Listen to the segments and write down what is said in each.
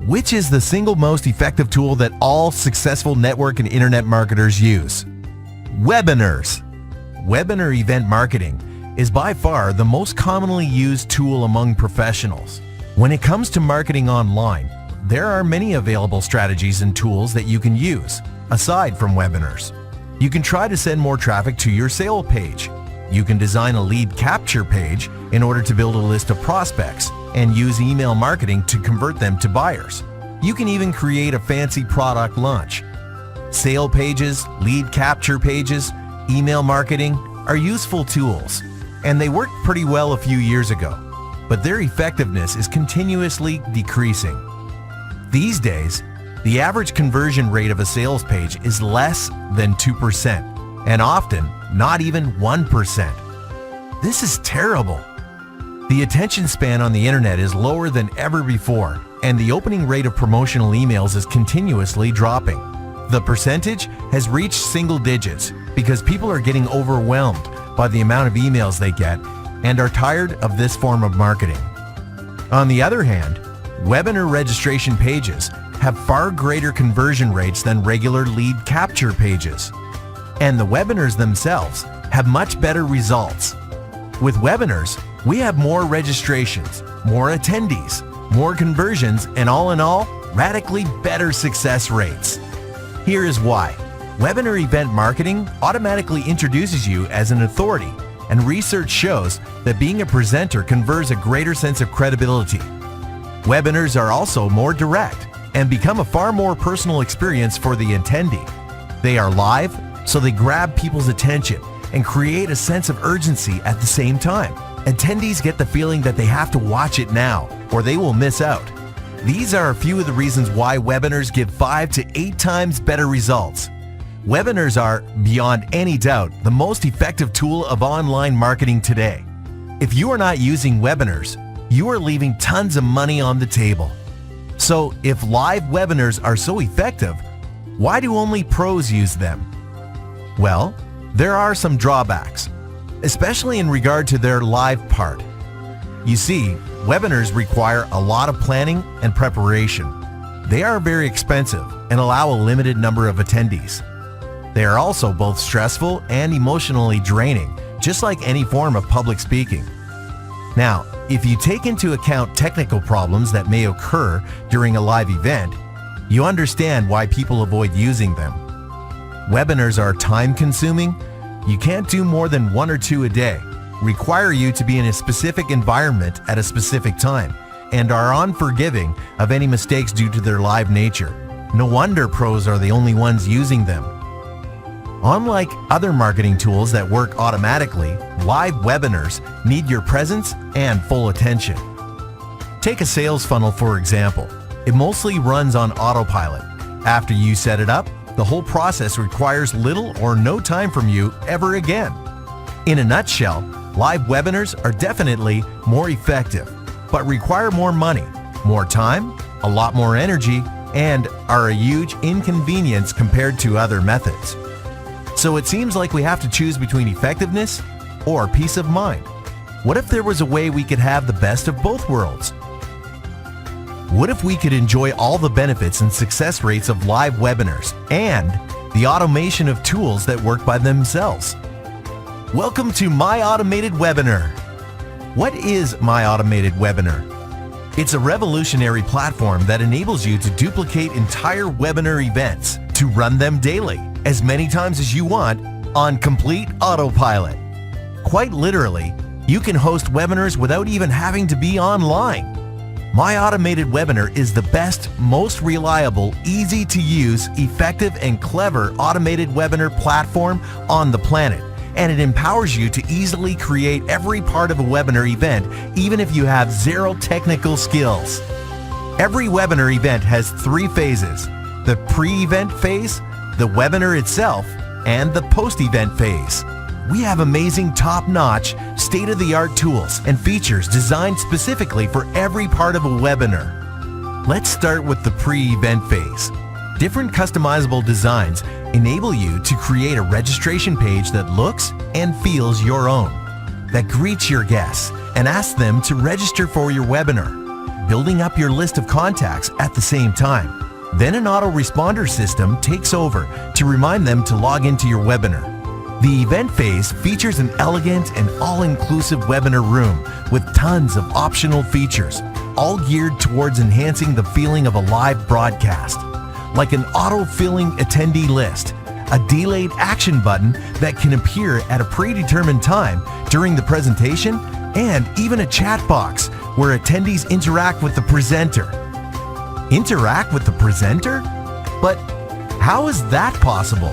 Which is the single most effective tool that all successful network and internet marketers use? Webinars. Webinar event marketing is by far the most commonly used tool among professionals. When it comes to marketing online, there are many available strategies and tools that you can use, aside from webinars. You can try to send more traffic to your sale page. You can design a lead capture page in order to build a list of prospects and use email marketing to convert them to buyers. You can even create a fancy product launch. Sale pages, lead capture pages, email marketing are useful tools, and they worked pretty well a few years ago, but their effectiveness is continuously decreasing. These days, the average conversion rate of a sales page is less than 2%, and often not even 1%. This is terrible. The attention span on the internet is lower than ever before, and the opening rate of promotional emails is continuously dropping. The percentage has reached single digits because people are getting overwhelmed by the amount of emails they get and are tired of this form of marketing. On the other hand, webinar registration pages have far greater conversion rates than regular lead capture pages, and the webinars themselves have much better results. With webinars, we have more registrations, more attendees, more conversions, and all in all, radically better success rates. Here is why. Webinar event marketing automatically introduces you as an authority, and research shows that being a presenter confers a greater sense of credibility. Webinars are also more direct and become a far more personal experience for the attendee. They are live, so they grab people's attention and create a sense of urgency at the same time. Attendees get the feeling that they have to watch it now or they will miss out. These are a few of the reasons why webinars give 5 to 8 times better results. Webinars are, beyond any doubt, the most effective tool of online marketing today. If you are not using webinars, you are leaving tons of money on the table. So if live webinars are so effective, why do only pros use them? Well, there are some drawbacks, especially in regard to their live part. You see, webinars require a lot of planning and preparation. They are very expensive and allow a limited number of attendees. They are also both stressful and emotionally draining, just like any form of public speaking. Now, if you take into account technical problems that may occur during a live event, you understand why people avoid using them. Webinars are time-consuming. You can't do more than 1 or 2 a day, require you to be in a specific environment at a specific time, and are unforgiving of any mistakes due to their live nature. No wonder pros are the only ones using them. Unlike other marketing tools that work automatically, live webinars need your presence and full attention. Take a sales funnel, for example. It mostly runs on autopilot. After you set it up, the whole process requires little or no time from you ever again. In a nutshell, live webinars are definitely more effective, but require more money, more time, a lot more energy, and are a huge inconvenience compared to other methods. So it seems like we have to choose between effectiveness or peace of mind. What if there was a way we could have the best of both worlds? What if we could enjoy all the benefits and success rates of live webinars and the automation of tools that work by themselves? Welcome to My Automated Webinar. What is My Automated Webinar? It's a revolutionary platform that enables you to duplicate entire webinar events, to run them daily, as many times as you want, on complete autopilot. Quite literally, you can host webinars without even having to be online. My Automated Webinar is the best, most reliable, easy to use, effective, and clever automated webinar platform on the planet, and it empowers you to easily create every part of a webinar event, even if you have zero technical skills. Every webinar event has 3 phases: the pre-event phase, the webinar itself, and the post-event phase. We have amazing top-notch, state-of-the-art tools and features designed specifically for every part of a webinar. Let's start with the pre-event phase. Different customizable designs enable you to create a registration page that looks and feels your own, that greets your guests and asks them to register for your webinar. building up your list of contacts at the same time. Then an autoresponder system takes over to remind them to log into your webinar. The event phase features an elegant and all-inclusive webinar room with tons of optional features, all geared towards enhancing the feeling of a live broadcast, like an auto-filling attendee list, a delayed action button that can appear at a predetermined time during the presentation, and even a chat box where attendees interact with the presenter. Interact with the presenter? But how is that possible?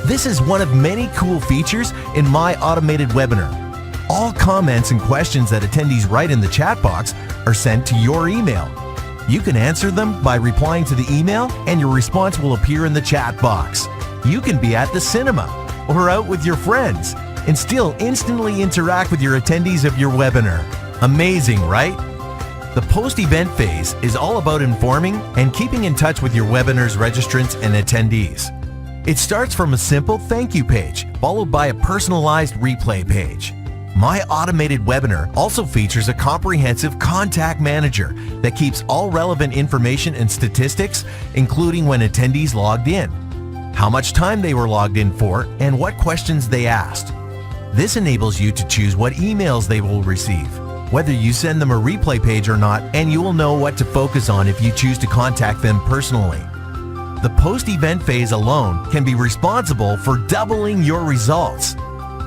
This is one of many cool features in My Automated Webinar. All comments and questions that attendees write in the chat box are sent to your email. You can answer them by replying to the email, and your response will appear in the chat box. You can be at the cinema or out with your friends and still instantly interact with your attendees of your webinar. Amazing, right? The post-event phase is all about informing and keeping in touch with your webinar's registrants and attendees. It starts from a simple thank you page, followed by a personalized replay page. My Automated Webinar also features a comprehensive contact manager that keeps all relevant information and statistics, including when attendees logged in, how much time they were logged in for, and what questions they asked. This enables you to choose what emails they will receive, whether you send them a replay page or not, and you will know what to focus on if you choose to contact them personally. The post-event phase alone can be responsible for doubling your results.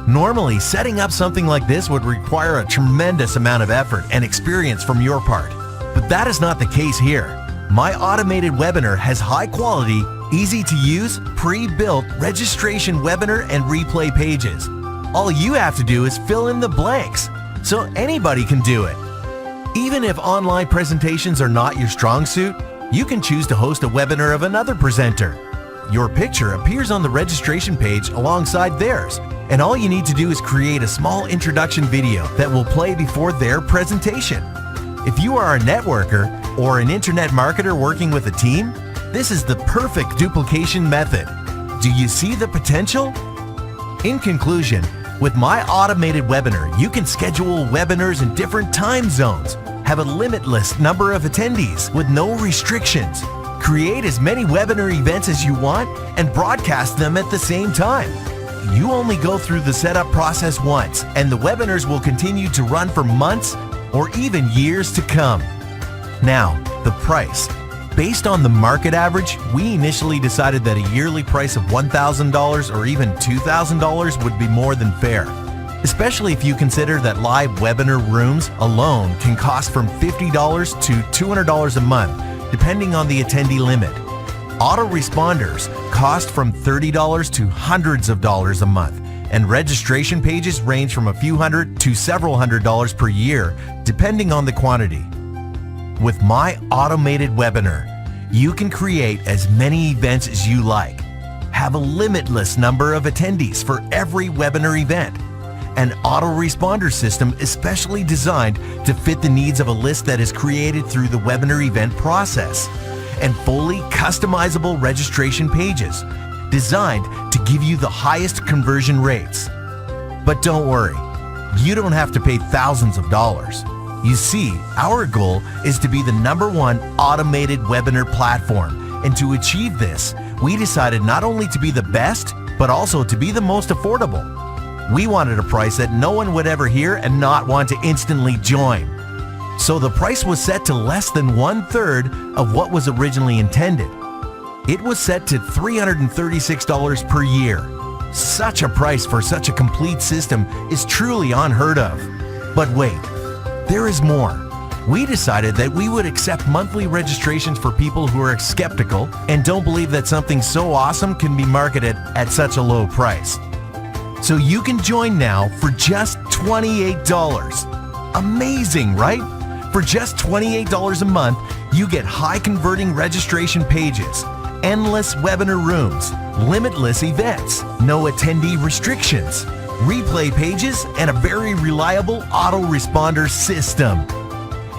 Normally, setting up something like this would require a tremendous amount of effort and experience from your part, but that is not the case here. My Automated Webinar has high-quality, easy-to-use, pre-built registration webinar and replay pages. All you have to do is fill in the blanks, so anybody can do it. Even if online presentations are not your strong suit, you can choose to host a webinar of another presenter. Your picture appears on the registration page alongside theirs, and all you need to do is create a small introduction video that will play before their presentation. If you are a networker or an internet marketer working with a team, this is the perfect duplication method. Do you see the potential? In conclusion, with My Automated Webinar, you can schedule webinars in different time zones, have a limitless number of attendees with no restrictions, create as many webinar events as you want, and broadcast them at the same time. You only go through the setup process once, and the webinars will continue to run for months or even years to come. Now, the price. Based on the market average, we initially decided that a yearly price of $1,000 or even $2,000 would be more than fair, especially if you consider that live webinar rooms alone can cost from $50 to $200 a month, depending on the attendee limit. Autoresponders cost from $30 to hundreds of dollars a month, and registration pages range from a few hundred to several $100s per year, depending on the quantity. With My Automated Webinar, you can create as many events as you like, have a limitless number of attendees for every webinar event, an autoresponder system especially designed to fit the needs of a list that is created through the webinar event process, and fully customizable registration pages designed to give you the highest conversion rates. But don't worry, you don't have to pay thousands of dollars. You see, our goal is to be the #1 automated webinar platform, and to achieve this, we decided not only to be the best, but also to be the most affordable. We wanted a price that no one would ever hear and not want to instantly join. So the price was set to less than 1/3 of what was originally intended. It was set to $336 per year. Such a price for such a complete system is truly unheard of. But wait, there is more. We decided that we would accept monthly registrations for people who are skeptical and don't believe that something so awesome can be marketed at such a low price. So you can join now for just $28. Amazing, right? For just $28 a month, you get high converting registration pages, endless webinar rooms, limitless events, no attendee restrictions, replay pages, and a very reliable autoresponder system.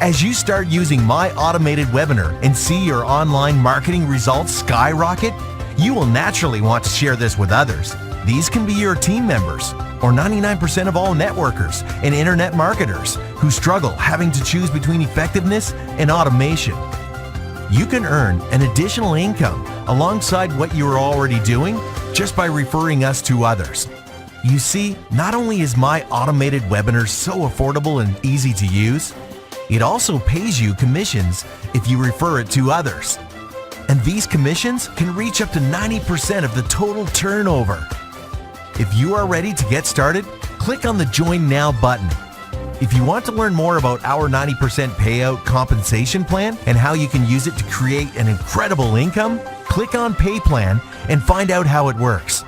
As you start using My Automated Webinar and see your online marketing results skyrocket, you will naturally want to share this with others. These can be your team members or 99% of all networkers and internet marketers who struggle having to choose between effectiveness and automation. You can earn an additional income alongside what you are already doing just by referring us to others. You see, not only is my automated webinar so affordable and easy to use, it also pays you commissions if you refer it to others. And these commissions can reach up to 90% of the total turnover. If you are ready to get started, click on the Join Now button. If you want to learn more about our 90% payout compensation plan and how you can use it to create an incredible income, click on Pay Plan and find out how it works.